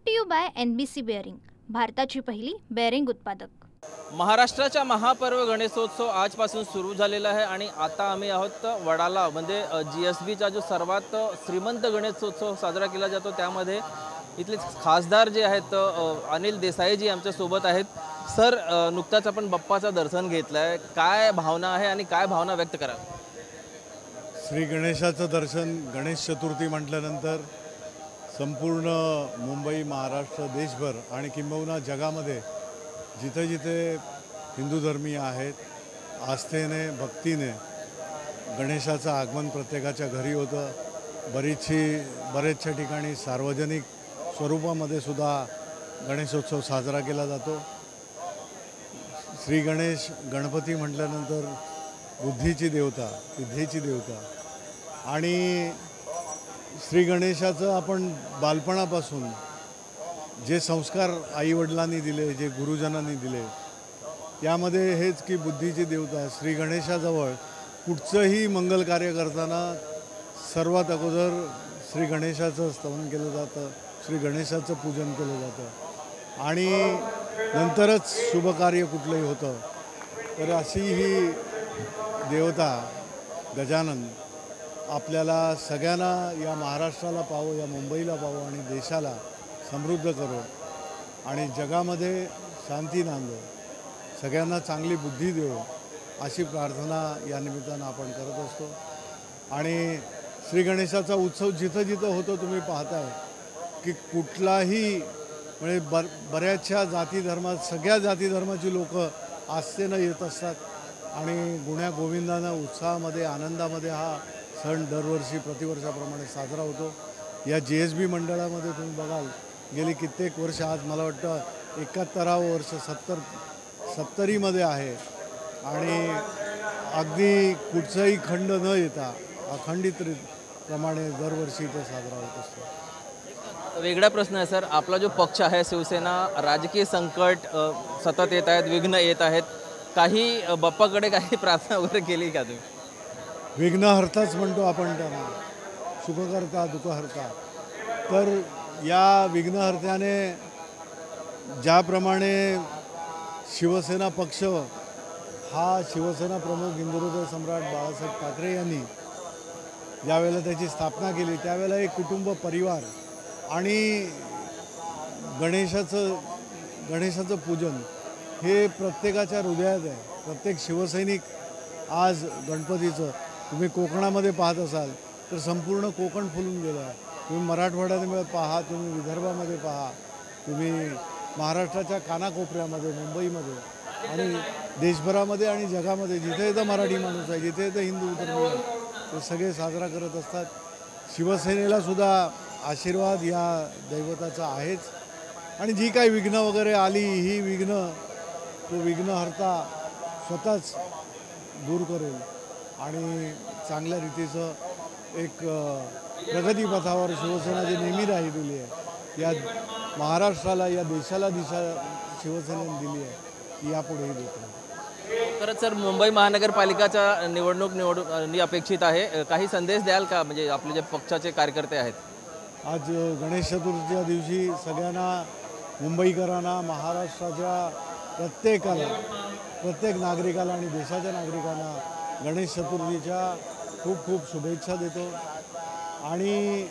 To you by NBC bearing, भारताची पहिली bearing उत्पादक। महाराष्ट्राचा महापर्व गणेशोत्सव आजपासून सुरू झालेला आहे आणि आता आम्ही आहोत वडाला म्हणजे GSBचा जो सर्वात श्रीमंत गणेशोत्सव साजरा केला जातो त्यामध्ये इथले खासदार जे आहेत अनिल देसाई जी आमच्या सोबत आहेत। सर, नुकताच आपण बाप्पाचं दर्शन घेतलंय, काय भावना आहे आणि काय भावना व्यक्त करा? श्री गणेशाचं दर्शन, गणेश चतुर्थी म्हटल्यानंतर संपूर्ण मुंबई, महाराष्ट्र, देशभर आणि किंबहुना जगामध्ये जिथे जिथे हिंदू धर्मीय आहेत, आस्थेने भक्तीने गणेशाचं आगमन प्रत्येकाच्या घरी होतं। बरेचशा ठिकाणी सार्वजनिक स्वरूपामध्ये सुद्धा गणेशोत्सव साजरा केला जातो। श्री गणेश, गणपती म्हटल्यानंतर बुद्धीची देवता, विद्येची देवता आणि श्री गणेशाचं आपण बालपणापासून जे संस्कार आईवडिलांनी दिले, जे गुरुजनांनी दिले, यामध्ये हेच की बुद्धीची देवता श्री गणेशाजवळ कुठचंही मंगल कार्य करताना सर्वात अगोदर श्री गणेशाचं स्तवन केलं जातं, श्री गणेशाचं पूजन केलं जातं आणि नंतरच शुभकार्य कुठलंही होतं। तर अशी ही देवता गजानन आपल्याला सगळ्यांना, या महाराष्ट्राला पावो, या मुंबईला पावो आणि देशाला समृद्ध करो आणि जगामध्ये शांती नांदो, सगळ्यांना चांगली बुद्धी देवो अशी प्रार्थना या निमित्तानं आपण करत असतो। आणि श्री गणेशाचा उत्सव जिथं जिथं होतो तुम्ही पाहताय की कुठलाही म्हणजे बऱ्याचशा जाती धर्मात, सगळ्या जाती धर्माची लोक आस्थेनं येत असतात आणि गुण्या गोविंदानं उत्साहामध्ये, आनंदामध्ये हा सण दरवर्षी प्रतिवर्षाप्रमाणे साजरा होतो। या GSB मंडळामध्ये तुम्ही बघाल गेली कित्येक वर्ष, आज मला वाटतं 71वं वर्ष 70मध्ये आहे आणि अगदी कुठचाही खंड न येता अखंडित प्रमाणे दरवर्षी तो साजरा होत असतो। वेगळा प्रश्न आहे सर, आपला जो पक्ष आहे शिवसेना, राजकीय संकट सतत येत आहेत, विघ्न येत आहेत, काही बाप्पाकडे काही प्रार्थना वगैरे केली का तुम्ही? विघ्नहर्ताच म्हणतो आपण त्यांना, सुखकर्ता दुःखहर्ता। तर या विघ्नहर्त्याने ज्याप्रमाणे शिवसेना पक्ष हा शिवसेना प्रमुख हिंदुहृदय सम्राट बाळासाहेब ठाकरे यांनी ज्यावेळेला त्याची स्थापना केली त्यावेळेला एक कुटुंब, परिवार आणि गणेशाचं पूजन हे प्रत्येकाच्या हृदयात आहे। प्रत्येक शिवसैनिक आज गणपतीचं, तुम्ही कोकणामध्ये पाहत असाल तर संपूर्ण कोकण फुलून गेलं आहे, तुम्ही मराठवाड्यामध्ये पहा, तुम्ही विदर्भामध्ये पहा, तुम्ही महाराष्ट्राच्या कानाकोपऱ्यामध्ये, मुंबईमध्ये आणि देशभरामध्ये आणि जगामध्ये जिथे इथं मराठी माणूस आहे, जिथे इथं हिंदू धर्मीय आहे, ते सगळे साजरा करत असतात। शिवसेनेला सुद्धा आशीर्वाद या दैवताचा आहेच आणि जी काही विघ्न वगैरे आली, ही विघ्न तो विघ्नहर्ता स्वतःच दूर करेल आणि चांगल्या रीतीचं एक प्रगतीपथावर शिवसेना जी नेहमी राहिलेली आहे, या महाराष्ट्राला, या देशाला दिशा शिवसेनेने दिली आहे, ती यापुढेही देतो। खरंच सर, मुंबई महानगरपालिकाचा निवडणूक अपेक्षित आहे, काही संदेश द्याल का, म्हणजे आपले जे पक्षाचे कार्यकर्ते आहेत? आज गणेश चतुर्थीच्या दिवशी सगळ्यांना, मुंबईकरांना, महाराष्ट्राच्या प्रत्येक नागरिकाला आणि देशाच्या नागरिकांना गणेश चतुर्थीच्या खूप खूप शुभेच्छा देतो। आणि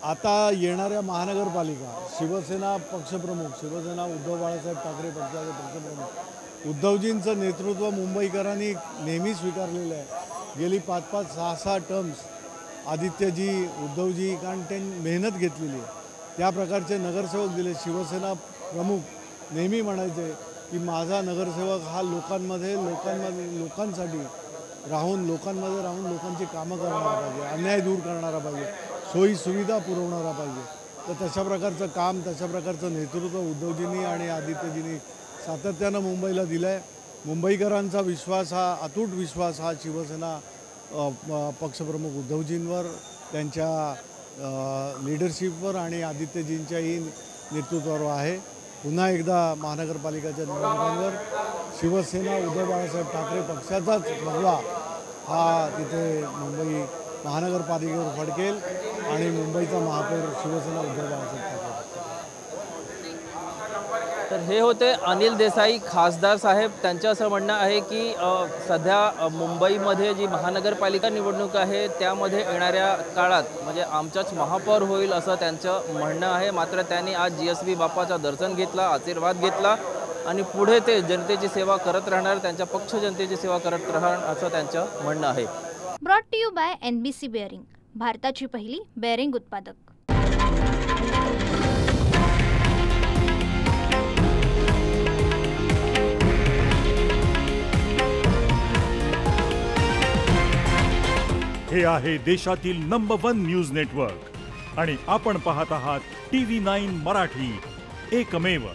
आता येणाऱ्या महानगरपालिका, शिवसेना पक्षप्रमुख, शिवसेना उद्धव बाळासाहेब ठाकरे पक्षाचे पक्षप्रमुख उद्धवजींचं नेतृत्व मुंबईकरांनी नेहमी स्वीकारलेलं आहे। गेली 5-5, 6-6 टर्म्स आदित्यजी, उद्धवजी, कारण त्यांनी मेहनत घेतलेली आहे, त्या प्रकारचे नगरसेवक दिले। शिवसेना प्रमुख नेहमी म्हणायचे की माझा नगरसेवक हा लोकांसाठी राहून, लोकांमध्ये राहून लोकांची कामं करणारा पाहिजे, अन्याय दूर करणारा पाहिजे, सोयी सुविधा पुरवणारा पाहिजे। तर तशा प्रकारचं काम, तशा प्रकारचं नेतृत्व उद्धवजींनी आणि आदित्यजींनी सातत्यानं मुंबईला दिलं आहे। मुंबईकरांचा विश्वास, हा अतूट विश्वास हा शिवसेना पक्षप्रमुख उद्धवजींवर, त्यांच्या लीडरशिपवर आणि आदित्यजींच्याही नेतृत्वावर आहे। पुन्हा एकदा महानगरपालिकेच्या निवडणुकांवर शिवसेना उद्धव बाळासाहेब ठाकरे पक्षाचाच भगवा हा तिथे मुंबई महानगरपालिकेवर फडकेल आणि मुंबईचा महापौर शिवसेना उद्धव बाळासाहेब ठाकरे। तर हे होते अनिल देसाई खासदार साहेब. त्यांचं असं म्हणणं आहे की सध्या मुंबईमध्ये जी महानगरपालिका निवडणूक आहे त्यामध्ये येणाऱ्या काळात म्हणजे आमचाच महापौर होईल असं त्यांचं म्हणणं आहे. मात्र त्यांनी आज GSB बाप्पाचं दर्शन घेतलं, आशीर्वाद घेतला आणि पुढे ते जनतेची सेवा करत राहणार, त्यांच्या पक्ष जनतेची सेवा करत राहणार असं त्यांचं म्हणणं आहे. Brought to you by NBC bearing, भारताची पहिली बेअरिंग उत्पादक. हे आहे देशातील नंबर 1 न्यूज नेटवर्क आणि आपण पाहत आहात TV9 मराठी, एकमेव.